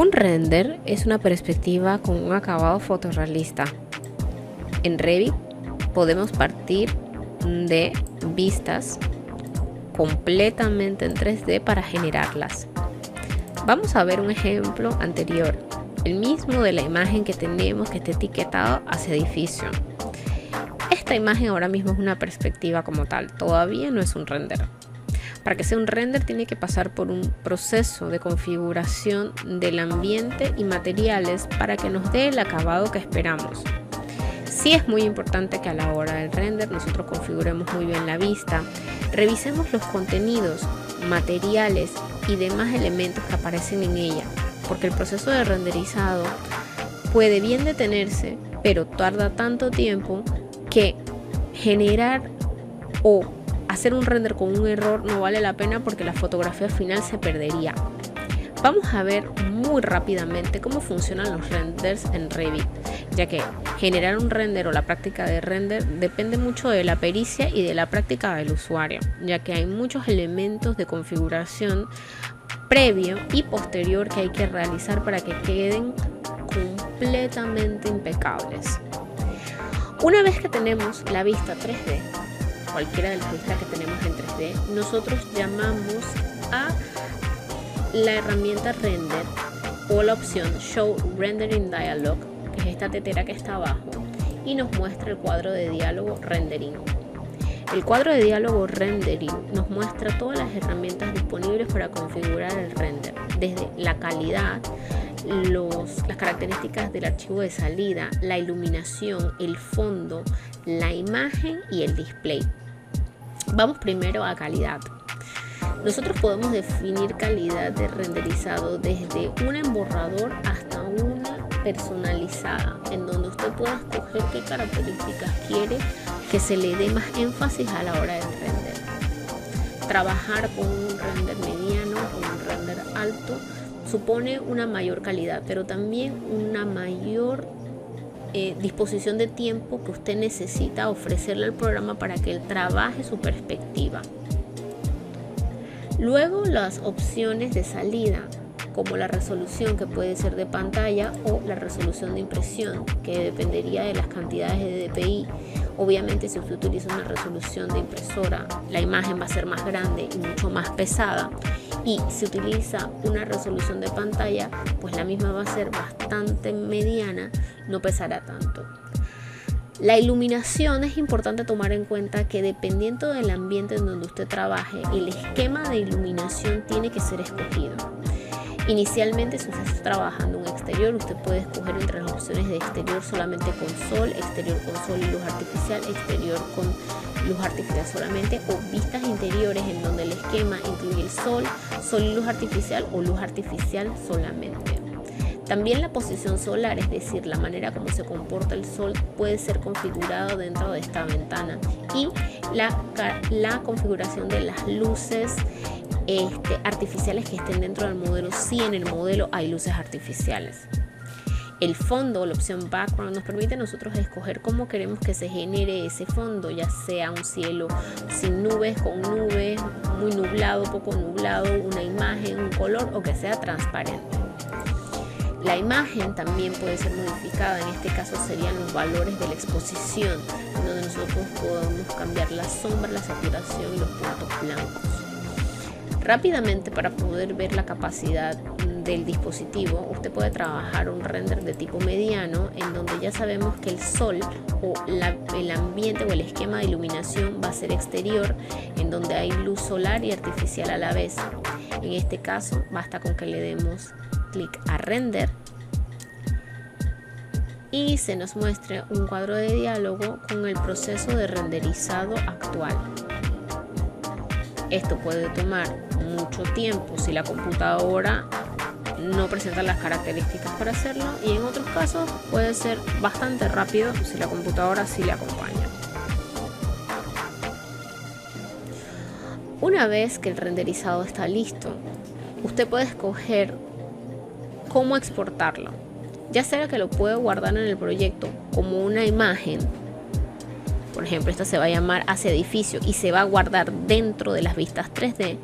Un render es una perspectiva con un acabado fotorrealista. En Revit podemos partir de vistas completamente en 3D para generarlas. Vamos a ver un ejemplo anterior, el mismo de la imagen que tenemos que está etiquetado hacia edificio. Esta imagen ahora mismo es una perspectiva como tal, todavía no es un render. Para que sea un render tiene que pasar por un proceso de configuración del ambiente y materiales para que nos dé el acabado que esperamos. Sí es muy importante que a la hora del render nosotros configuremos muy bien la vista, revisemos los contenidos, materiales y demás elementos que aparecen en ella, porque el proceso de renderizado puede bien detenerse, pero tarda tanto tiempo que generar o hacer un render con un error no vale la pena porque la fotografía final se perdería. Vamos a ver muy rápidamente cómo funcionan los renders en Revit, ya que generar un render o la práctica de render depende mucho de la pericia y de la práctica del usuario, ya que hay muchos elementos de configuración previo y posterior que hay que realizar para que queden completamente impecables. Una vez que tenemos la vista 3D, cualquiera de las vistas que tenemos en 3D, nosotros llamamos a la herramienta Render o la opción Show Rendering Dialog, que es esta tetera que está abajo, y nos muestra el cuadro de diálogo Rendering. El cuadro de diálogo Rendering nos muestra todas las herramientas disponibles para configurar el render, desde la calidad, las características del archivo de salida, la iluminación, el fondo, la imagen y el display. Vamos primero a calidad. Nosotros podemos definir calidad de renderizado desde un emborrador hasta una personalizada, en donde usted pueda escoger qué características quiere que se le dé más énfasis a la hora del render. Trabajar con un render mediano o un render alto supone una mayor calidad, pero también una mayor disposición de tiempo que usted necesita ofrecerle al programa para que él trabaje su perspectiva. Luego, las opciones de salida, como la resolución, que puede ser de pantalla, o la resolución de impresión, que dependería de las cantidades de DPI. Obviamente, si usted utiliza una resolución de impresora, la imagen va a ser más grande y mucho más pesada, y si utiliza una resolución de pantalla, pues la misma va a ser bastante mediana, no pesará tanto. La iluminación, es importante tomar en cuenta que dependiendo del ambiente en donde usted trabaje, el esquema de iluminación tiene que ser escogido. Inicialmente, si usted está trabajando en un exterior, usted puede escoger entre las opciones de exterior solamente con sol, exterior con sol y luz artificial, exterior con luz artificial solamente, o vistas interiores en donde el esquema incluye el sol, sol y luz artificial, o luz artificial solamente. También la posición solar, es decir, la manera como se comporta el sol, puede ser configurado dentro de esta ventana, y la configuración de las luces artificiales que estén dentro del modelo, si en el modelo hay luces artificiales. El fondo, la opción background, nos permite a nosotros escoger cómo queremos que se genere ese fondo, ya sea un cielo sin nubes, con nubes, muy nublado, poco nublado, una imagen, un color, o que sea transparente. La imagen también puede ser modificada, en este caso serían los valores de la exposición, donde nosotros podemos cambiar la sombra, la saturación y los puntos blancos. Rápidamente, para poder ver la capacidad del dispositivo, usted puede trabajar un render de tipo mediano, en donde ya sabemos que el sol o el ambiente o el esquema de iluminación va a ser exterior, en donde hay luz solar y artificial a la vez. En este caso, basta con que le demos clic a render y se nos muestre un cuadro de diálogo con el proceso de renderizado actual. Esto puede tomar mucho tiempo si la computadora no presenta las características para hacerlo, y en otros casos puede ser bastante rápido si la computadora sí le acompaña. Una vez que el renderizado está listo, usted puede escoger cómo exportarlo, ya sea que lo puede guardar en el proyecto como una imagen. Por ejemplo, esta se va a llamar hacia edificio y se va a guardar dentro de las vistas 3D,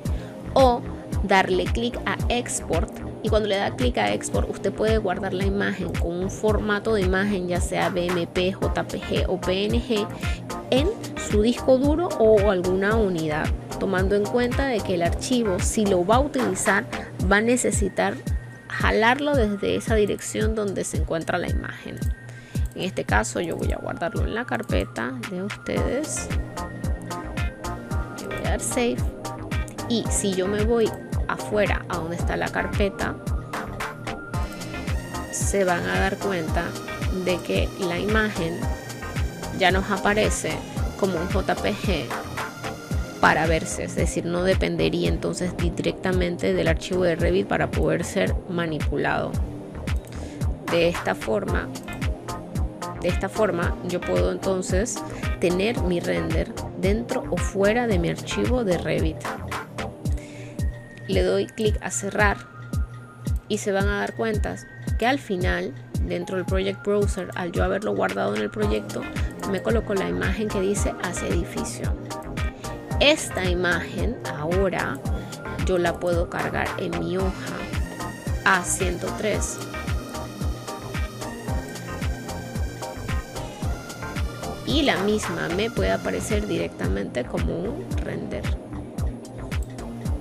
o darle clic a export Y cuando le da clic a Export, usted puede guardar la imagen con un formato de imagen, ya sea BMP, JPG o PNG, en su disco duro o alguna unidad, tomando en cuenta de que el archivo, si lo va a utilizar, va a necesitar jalarlo desde esa dirección donde se encuentra la imagen. En este caso yo voy a guardarlo en la carpeta de ustedes. Le voy a dar Save. Y si yo me voy afuera a donde está la carpeta, se van a dar cuenta de que la imagen ya nos aparece como un JPG para verse, es decir, no dependería entonces directamente del archivo de Revit para poder ser manipulado. De esta forma yo puedo entonces tener mi render dentro o fuera de mi archivo de Revit. Le doy clic a cerrar y se van a dar cuenta que al final, dentro del Project Browser, al yo haberlo guardado en el proyecto, me colocó la imagen que dice hacia edificio. Esta imagen ahora yo la puedo cargar en mi hoja A103. Y la misma me puede aparecer directamente como un render.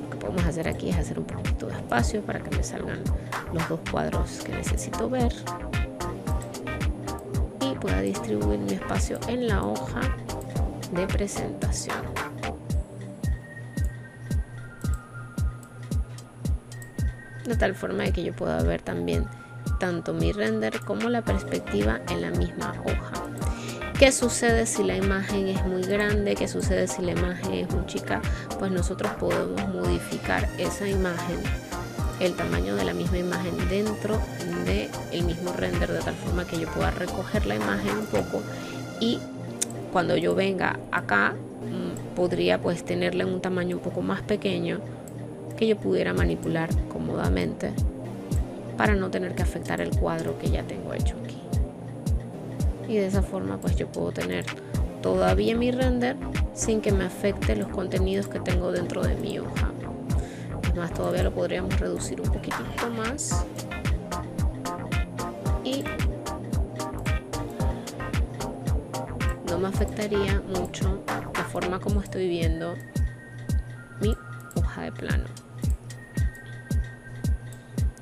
Lo que podemos hacer aquí es hacer un poquito de espacio para que me salgan los dos cuadros que necesito ver. Y pueda distribuir mi espacio en la hoja de presentación. De tal forma de que yo pueda ver también tanto mi render como la perspectiva en la misma hoja. ¿Qué sucede si la imagen es muy grande? ¿Qué sucede si la imagen es muy chica? Pues nosotros podemos modificar esa imagen, el tamaño de la misma imagen dentro del mismo render, de tal forma que yo pueda recoger la imagen un poco y cuando yo venga acá podría pues tenerla en un tamaño un poco más pequeño que yo pudiera manipular cómodamente para no tener que afectar el cuadro que ya tengo hecho aquí. Y de esa forma pues yo puedo tener todavía mi render sin que me afecte los contenidos que tengo dentro de mi hoja. Además, todavía lo podríamos reducir un poquitito más y no me afectaría mucho la forma como estoy viendo mi hoja de plano.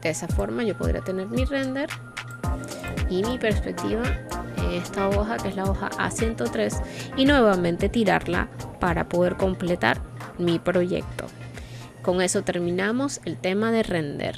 De esa forma yo podría tener mi render y mi perspectiva en esta hoja, que es la hoja A103, y nuevamente tirarla para poder completar mi proyecto. Con eso terminamos el tema de render.